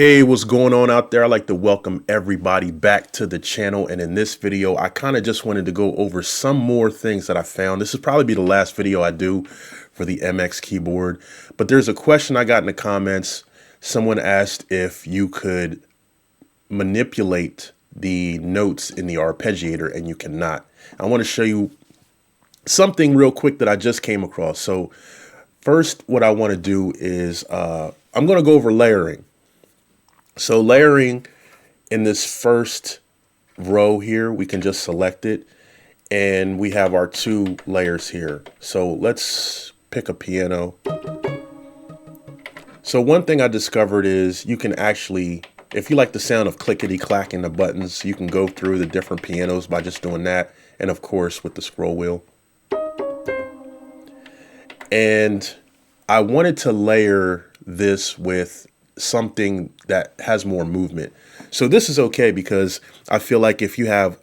Hey, what's going on out there? I'd like to welcome everybody back to the channel. And in this video, I kind of just wanted to go over some more things that I found. This will probably be the last video I do for the MX keyboard. But there's a question I got in the comments. Someone asked if you could manipulate the notes in the arpeggiator, and you cannot. I want to show you something real quick that I just came across. So first, what I want to do is I'm going to go over layering. So layering in this first row here, we can just select it and we have our two layers here. So let's pick a piano. So one thing I discovered is you can actually, if you like the sound of clickety clacking the buttons, you can go through the different pianos by just doing that. And of course with the scroll wheel. And I wanted to layer this with something that has more movement. So this is okay because I feel like if you have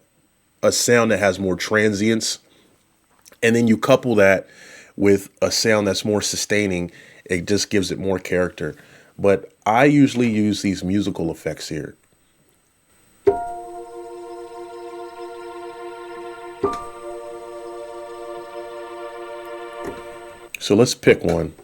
a sound that has more transients and then you couple that with a sound that's more sustaining, it just gives it more character. But I usually use these musical effects here. So let's pick one.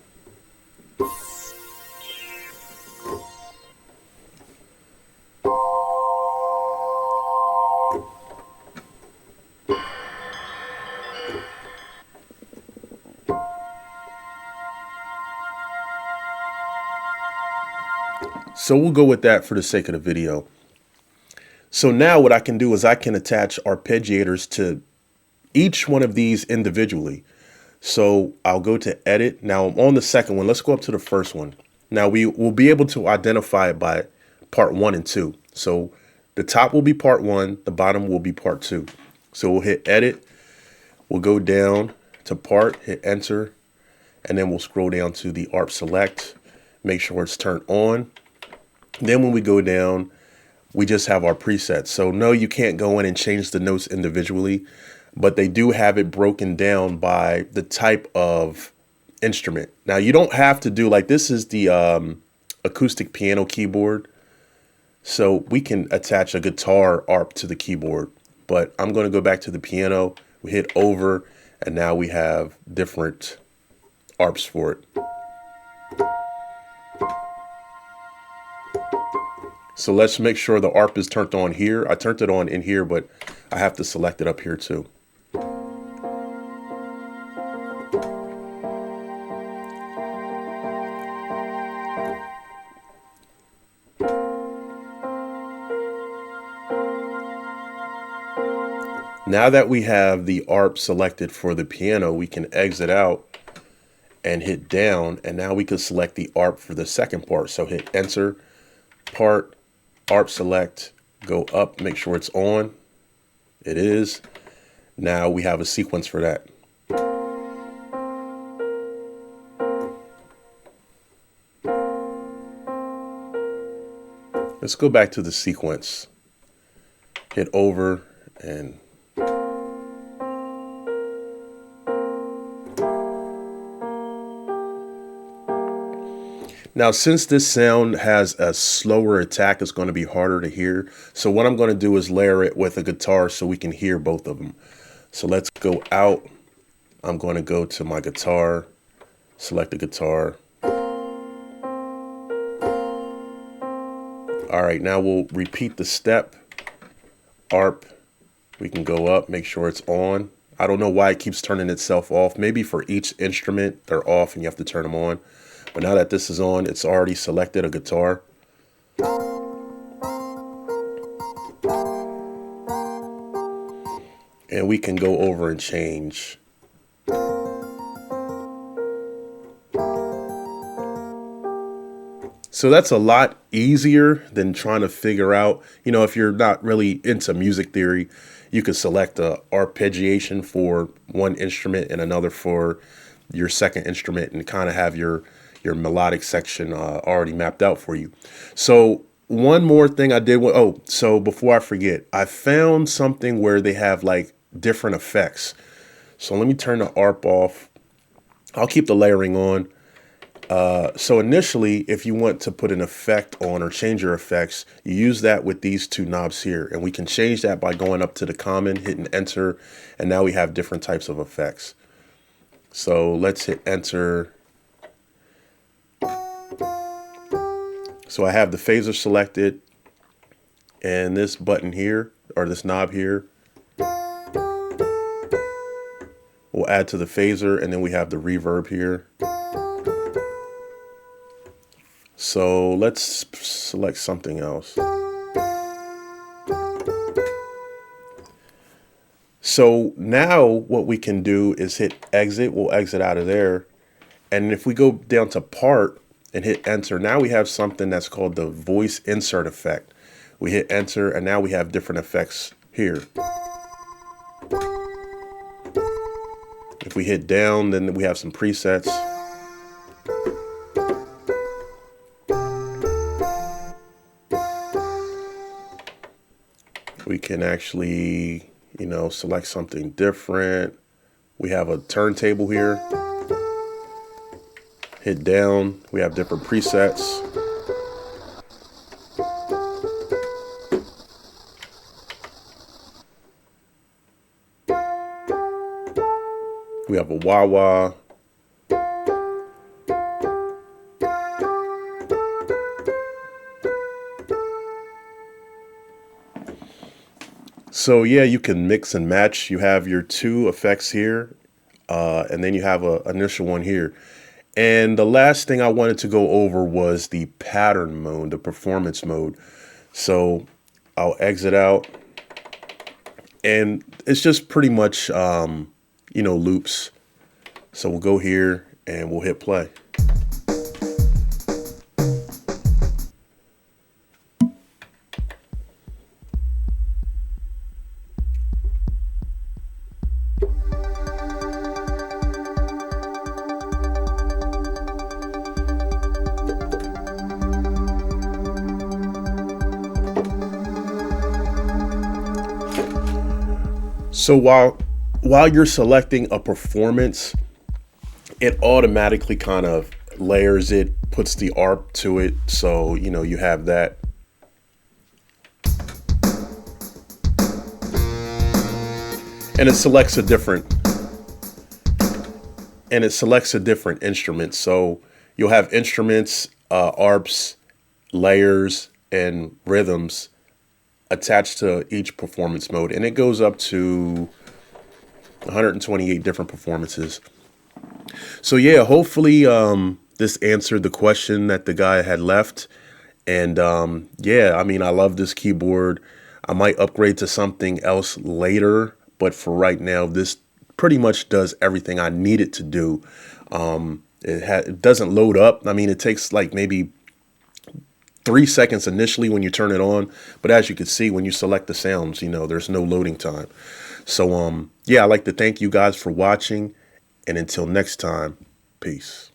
So we'll go with that for the sake of the video. So now what I can do is I can attach arpeggiators to each one of these individually. So I'll go to edit. Now I'm on the second one. Let's go up to the first one. Now we will be able to identify it by part 1 and 2. So the top will be part 1, the bottom will be part 2. So we'll hit edit. We'll go down to part, hit enter, and then we'll scroll down to the ARP select. Make sure it's turned on. Then when we go down, we just have our presets. So no, you can't go in and change the notes individually, but they do have it broken down by the type of instrument. Now you don't have to do, like, this is the acoustic piano keyboard. So we can attach a guitar ARP to the keyboard, but I'm going to go back to the piano. We hit over and now we have different ARPs for it. So let's make sure the ARP is turned on here. I turned it on in here, but I have to select it up here too. Now that we have the ARP selected for the piano, we can exit out and hit down, and now we can select the ARP for the second part. So hit enter, part, ARP select, go up, make sure it's on. It is. Now we have a sequence for that. Let's go back to the sequence. Hit over and now, since this sound has a slower attack, it's going to be harder to hear. So what I'm going to do is layer it with a guitar so we can hear both of them. So let's go out. I'm going to go to my guitar, select the guitar. All right, now we'll repeat the step. ARP, we can go up, make sure it's on. I don't know why it keeps turning itself off. Maybe for each instrument, they're off and you have to turn them on. But now that this is on, it's already selected a guitar. And we can go over and change. So that's a lot easier than trying to figure out, you know, if you're not really into music theory, you could select a arpeggiation for one instrument and another for your second instrument and kind of have your melodic section already mapped out for you. So one more thing I did, so before I forget, I found something where they have like different effects. So let me turn the ARP off. I'll keep the layering on. So initially, if you want to put an effect on or change your effects, you use that with these two knobs here. And we can change that by going up to the common, hitting enter, and now we have different types of effects. So let's hit enter. So I have the phaser selected, and this button here, or this knob here, will add to the phaser, and then we have the reverb here. So let's select something else. So now what we can do is hit exit. We'll exit out of there. And if we go down to part and hit enter, now we have something that's called the voice insert effect. We hit enter, and now we have different effects here. If we hit down, then we have some presets. We can actually, you know, select something different. We have a turntable here. Hit down, we have different presets. We have a wah-wah. So yeah, you can mix and match. You have your two effects here, and then you have an initial one here. And the last thing I wanted to go over was the pattern mode, the performance mode. So I'll exit out, and it's just pretty much, you know, loops. So we'll go here and we'll hit play. So while you're selecting a performance, it automatically kind of layers it, puts the ARP to it. So, you know, you have that. And it selects a different instrument. So you'll have instruments, ARPs, layers, and rhythms attached to each performance mode, and it goes up to 128 different performances. So yeah, hopefully this answered the question that the guy had left. And yeah, I mean, I love this keyboard. I might upgrade to something else later, but for right now, this pretty much does everything I need it to do. It doesn't load up. I mean, it takes like maybe 3 seconds initially when you turn it on, but as you can see, when you select the sounds, you know, there's no loading time. So yeah, I'd like to thank you guys for watching, and until next time, peace.